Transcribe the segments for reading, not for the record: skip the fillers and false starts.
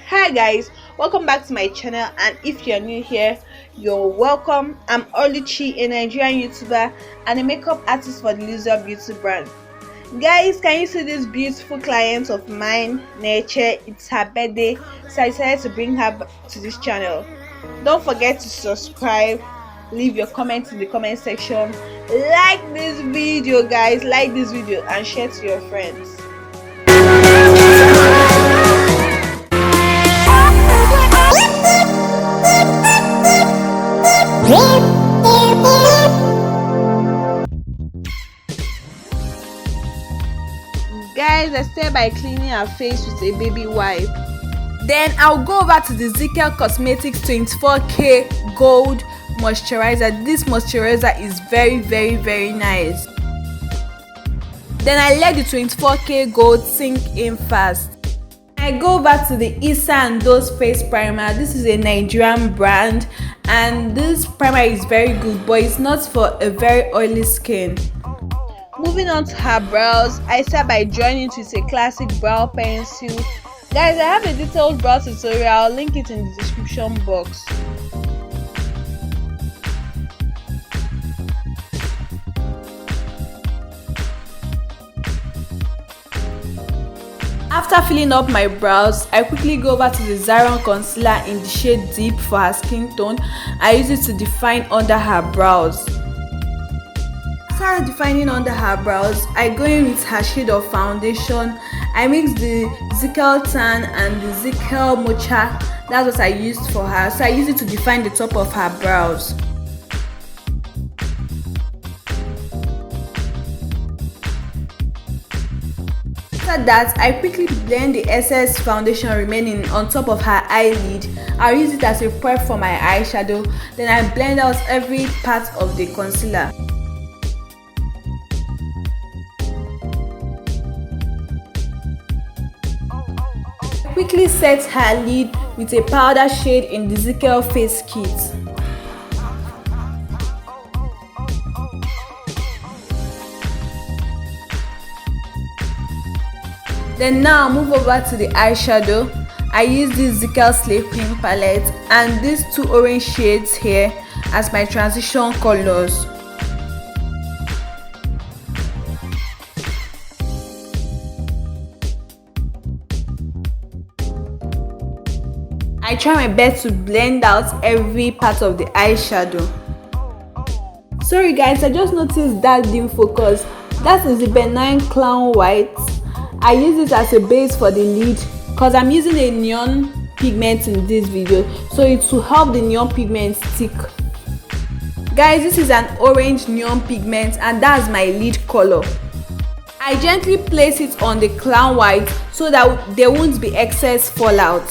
Hi guys, welcome back to my channel, and if you're new here, you're welcome. I'm Oluchi, a Nigerian YouTuber and a makeup artist for the Loser Beauty brand. Guys, can you see this beautiful client of mine, Nature? It's her birthday, so I decided to bring her to this channel. Don't forget to subscribe, leave your comments in the comment section, like this video guys, like this video and share to your friends. Guys, I start by cleaning her face with a baby wipe. Then I'll go over to the ZK Cosmetics 24K Gold Moisturizer. This moisturizer is very nice. Then I let the 24K Gold sink in fast. I go over to the Isa and Those Face Primer. This is a Nigerian brand and this primer is very good, but it's not for a very oily skin. Moving on to her brows, I start by drawing it with a classic brow pencil. Guys, I have a detailed brow tutorial, I'll link it in the description box. After filling up my brows, I quickly go over to the Xyron concealer in the shade Deep for her skin tone. I use it to define under her brows. After defining under her brows, I go in with her shade of foundation. I mix the Zickel Tan and the Zickel Mocha. That's what I used for her. So I use it to define the top of her brows. After that, I quickly blend the excess foundation remaining on top of her eyelid. I'll use it as a prep for my eyeshadow. Then I blend out every part of the concealer. Quickly set her lid with a powder shade in the Zickel Face Kit. Then now move over to the eyeshadow. I use this Zickel Slay Queen palette and these two orange shades here as my transition colors. I try my best to blend out every part of the eyeshadow. Sorry guys, I just noticed that didn't focus. That is the Benign Clown White. I use it as a base for the lid because I'm using a neon pigment in this video, so it will help the neon pigment stick. Guys, this is an orange neon pigment and that's my lid color. I gently place it on the clown white so that there won't be excess fallout.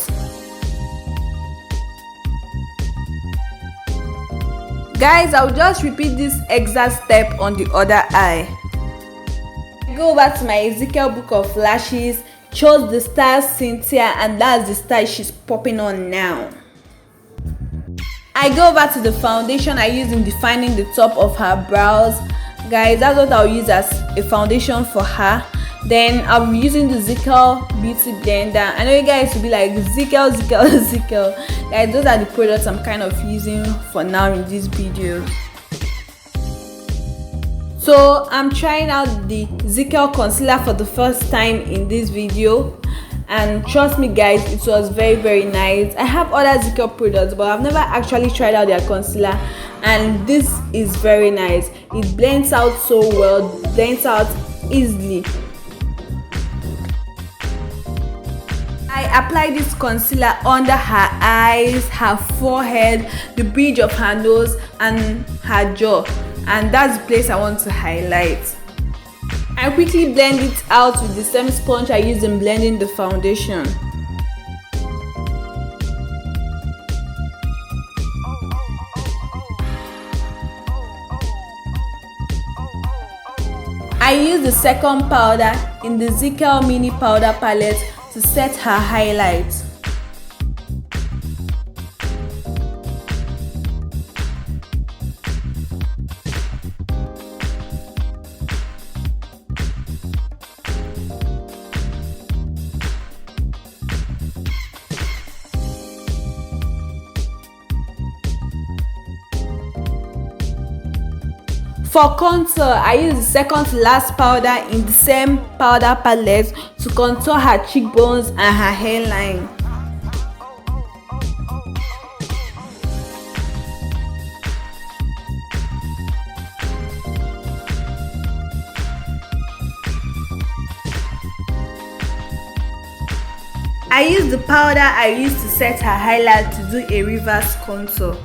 Guys, I'll just repeat this exact step on the other eye. I go over to my Zickel book of lashes, chose the style Cynthia, and that's the style she's popping on now. I go over to the foundation I use in defining the top of her brows. Guys, that's what I'll use as a foundation for her. Then I'll be using the Zickel Beauty Blender. I know you guys will be like, Zickel. Guys, those are the products I'm kind of using for now in this video. So I'm trying out the Zickel concealer for the first time in this video, and trust me guys, it was very nice. I have other Zickel products but I've never actually tried out their concealer, and this is very nice. It blends out so well, blends out easily. I apply this concealer under her eyes, her forehead, the bridge of her nose and her jaw, and that's the place I want to highlight. I quickly blend it out with the same sponge I use in blending the foundation. I use the second powder in the Zickel Mini Powder Palette to set her highlights. For contour, I use the second to last powder in the same powder palette to contour her cheekbones and her hairline. I use the powder I used to set her highlight to do a reverse contour.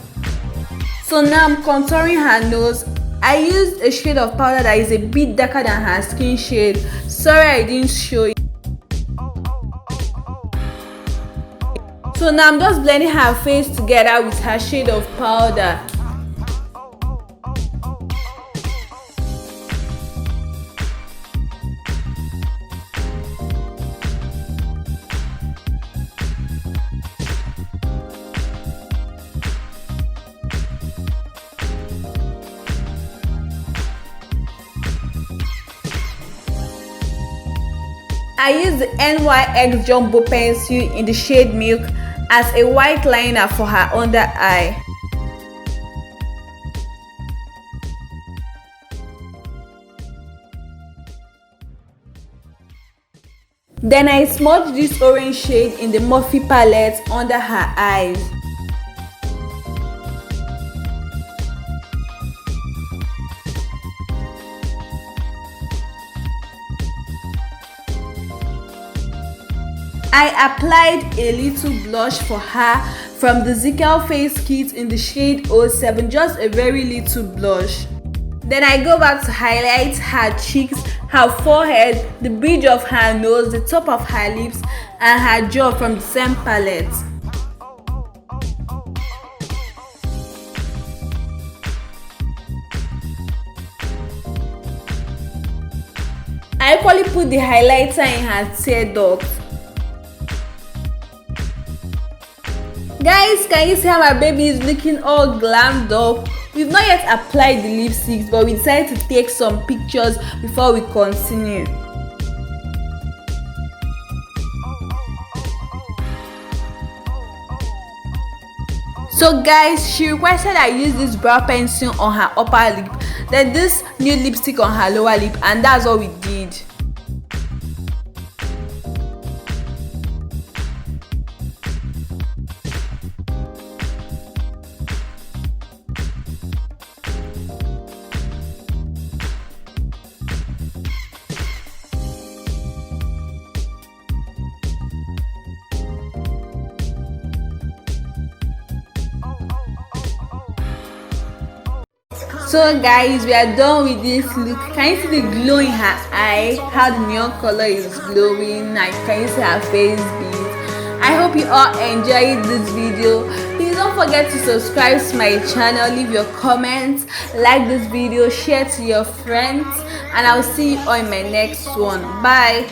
So now I'm contouring her nose. I used a shade of powder that is a bit darker than her skin shade. Sorry I didn't show you. So now I'm just blending her face together with her shade of powder. I use the NYX Jumbo Pencil in the shade Milk as a white liner for her under eye. Then I smudge this orange shade in the Morphe palette under her eyes. I applied a little blush for her from the Zickel Face Kit in the shade 07, just a very little blush. Then I go back to highlight her cheeks, her forehead, the bridge of her nose, the top of her lips, and her jaw from the same palette. I equally put the highlighter in her tear duct. Guys, can you see how my baby is looking all glammed up? We've not yet applied the lipsticks, but we decided to take some pictures before we continue. So guys, she requested I use this brow pencil on her upper lip, then this nude lipstick on her lower lip, and that's what we did. So guys, we are done with this look. Can you see the glow in her eye? How the neon color is glowing. Like, can you see her face beat? I hope you all enjoyed this video. Please don't forget to subscribe to my channel, leave your comments, like this video, share to your friends, and I'll see you all in my next one. Bye.